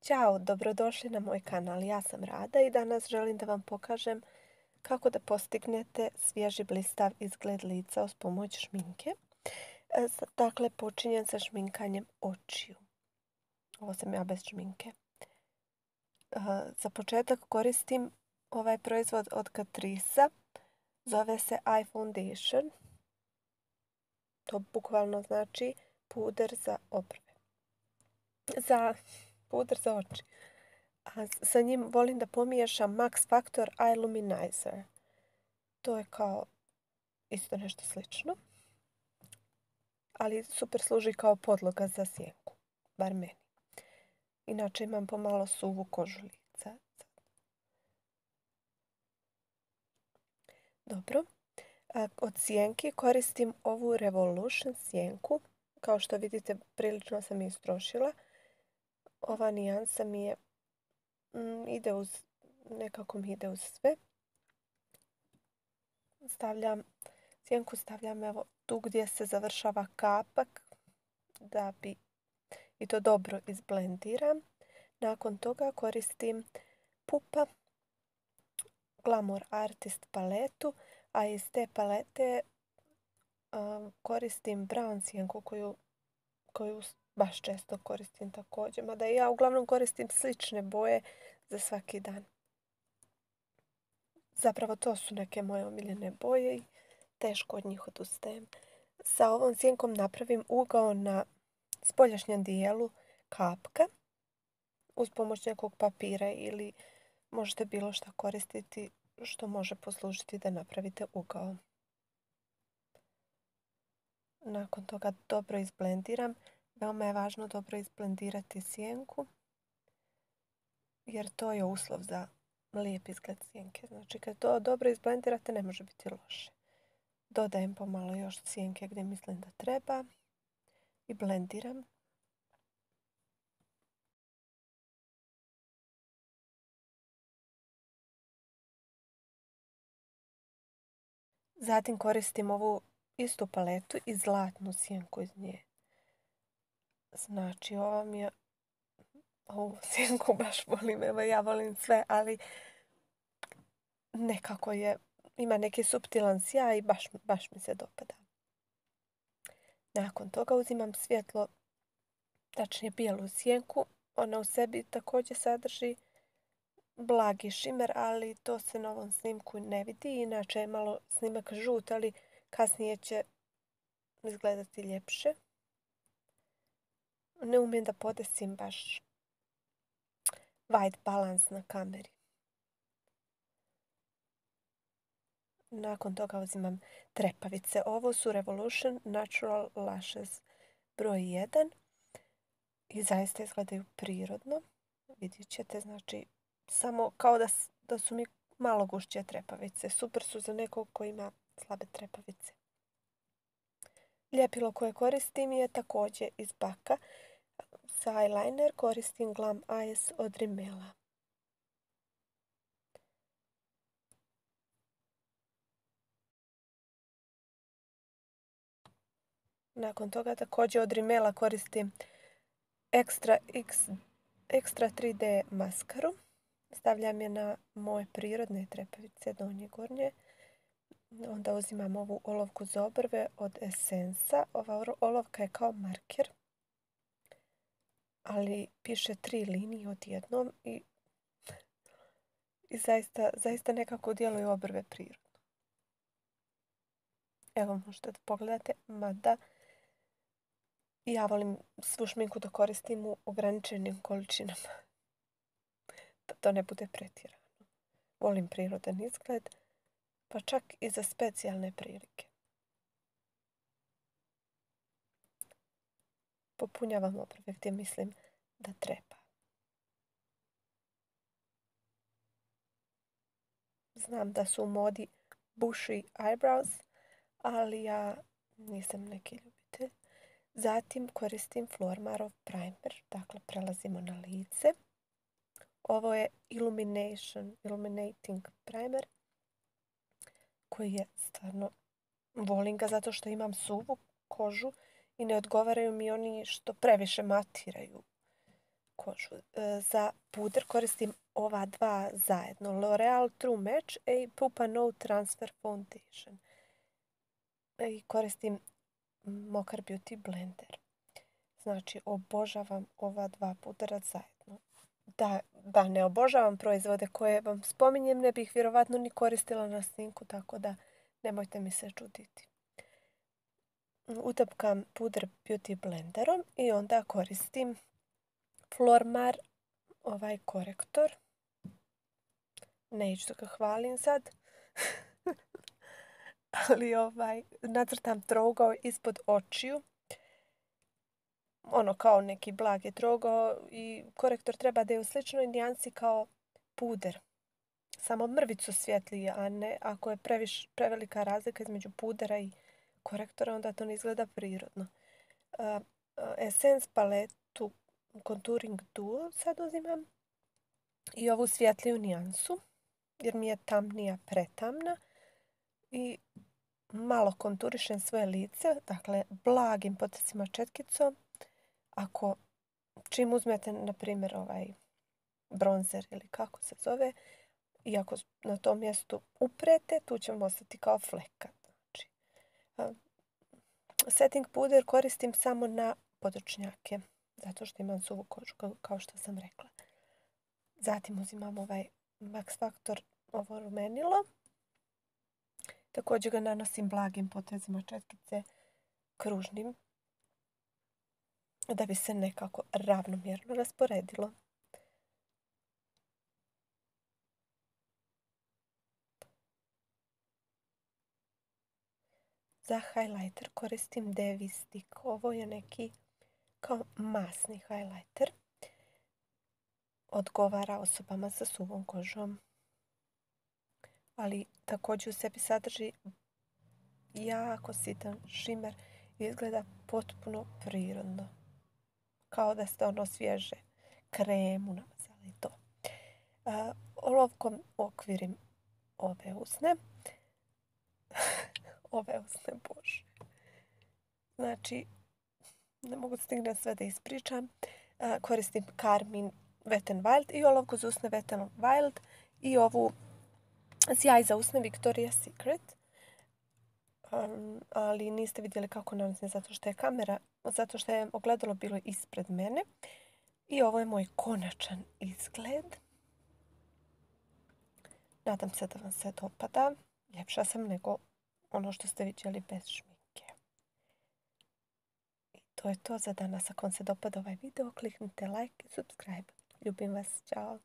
Ćao, dobrodošli na moj kanal. Ja sam Rada i danas želim da vam pokažem kako da postignete svježi blistav izgled lica uz pomoć šminke. Dakle, počinjem sa šminkanjem očiju. Ovo sam ja bez šminke. Za početak koristim ovaj proizvod od Catrice. Zove se Eye Foundation. To bukvalno znači puder za obrve. Puder za oči. A sa njim volim da pomiješam Max Factor Eye Luminizer. To je kao isto nešto slično. Ali super služi kao podloga za sjenku. Bar meni. Inače imam pomalo suvu kožu lica. Dobro. Od sjenki koristim ovu Revolution sjenku. Kao što vidite, prilično sam je istrošila. Ova nijansa mi je nekako mi ide uz sve. Sjenku stavljam evo tu gdje se završava kapak da bi i to dobro izblendiram. Nakon toga koristim Pupa Glamour Artist paletu, a iz te palete koristim brown sjenku koju baš često koristim također. Mada ja uglavnom koristim slične boje za svaki dan. Zapravo to su neke moje omiljene boje i teško od njih odustajem. Sa ovom sjenkom napravim ugao na spoljašnjem dijelu kapka uz pomoć nekog papira ili možete bilo što koristiti što može poslužiti da napravite ugao. Nakon toga dobro izblendiram. Veoma je važno dobro izblendirati sjenku jer to je uslov za lijep izgled sjenke. Znači kad to dobro izblendirate ne može biti loše. Dodajem pomalo još sjenke gdje mislim da treba i blendiram. Zatim koristim ovu istu paletu i zlatnu sjenku iz nje. Znači ovu sjenku baš volim, evo ja volim sve, ali nekako ima neki suptilan sjaj i baš mi se dopada. Nakon toga uzimam svjetlo, tačnije bijelu sjenku. Ona u sebi također sadrži blagi šimer, ali to se na ovom snimku ne vidi. Inače je malo snimak žut, ali kasnije će izgledati ljepše. Ne umijem da podesim baš white balance na kameri. Nakon toga uzimam trepavice. Ovo su Revolution Natural Lashes broj 1. I zaista izgledaju prirodno. Vidjet ćete, znači, samo kao da su mi malo gušće trepavice. Super su za nekog ko ima slabe trepavice. Ljepilo koje koristim je također iz Baka. Za eyeliner koristim Glam Eyes od Rimmela. Nakon toga također od Rimmela koristim Extra 3D maskaru. Stavljam je na moje prirodne trepavice, donje gornje. Onda uzimam ovu olovku za obrve od Essensa. Ova olovka je kao marker, ali piše 3 linije odjednom i zaista nekako djeluju obrve prirodno. Evo možete da pogledate, mada ja volim svu šminku da koristim u ograničenim količinama. Da to ne bude pretjerano. Volim prirodan izgled, pa čak i za specijalne prilike. Popunjavam obrve gdje mislim da treba. Znam da su u modi bushy eyebrows, ali ja nisam neki ljubitelj. Zatim koristim Flormarov primer, dakle prelazimo na lice. Ovo je Illuminating primer koji je stvarno, volim ga zato što imam suvu kožu i ne odgovaraju mi oni što previše matiraju. kožu. Za puder koristim ova dva zajedno. L'Oreal True Match i Pupa No Transfer Foundation. I koristim Mokar Beauty Blender. Znači, obožavam ova dva pudera zajedno. Da ne obožavam proizvode koje vam spominjem, ne bih vjerovatno ni koristila na snimku, tako da nemojte mi se čuditi. Utapkam puder Beauty Blenderom i onda koristim Flormar ovaj korektor. Neću da ga hvalim sad. Ali nacrtam trougao ispod očiju. Ono kao neki blagi trougao i korektor treba da je u sličnoj nijansi kao puder. Samo mrvicu svjetlije, a ne ako je prevelika razlika između pudera i korektora, onda to ne izgleda prirodno. Essence paletu Contouring Duo sad uzimam i ovu svjetliju nijansu jer mi je tamnija pretamna i malo konturišem svoje lice, dakle blagim potezima četkicom. Ako čim uzmete, na primjer, bronzer ili kako se zove, i ako na tom mjestu uprete, tu će vam ostati kao fleka. Znači, setting puder koristim samo na podočnjake, zato što imam suvu kožu, kao što sam rekla. Zatim uzimam ovaj Max Factor, ovo rumenilo. Također ga nanosim blagim potezima četkice, kružnim, da bi se nekako ravnomjerno rasporedilo. Za highlighter koristim Devi Stick. Ovo je neki kao masni highlighter. Odgovara osobama sa suvom kožom. Ali također u sebi sadrži jako sitan šimer i izgleda potpuno prirodno. Kao da ste svježe kremu namazali to. Olovkom okvirim ove usne. Ove usne, bože. Znači, ne mogu stignuti sve da ispričam. Koristim Carmine Wet n Wild i olovku za usne Wet n Wild i ovu sjaj za usne Victoria's Secret. Ali niste vidjeli kako nanosim zato što je ogledalo bilo ispred mene. I ovo je moj konačan izgled. Nadam se da vam se dopada. Ljepša sam nego ono što ste vidjeli bez šminke. I to je to za danas. Ako vam se dopada ovaj video, kliknite like i subscribe. Ljubim vas. Ćao.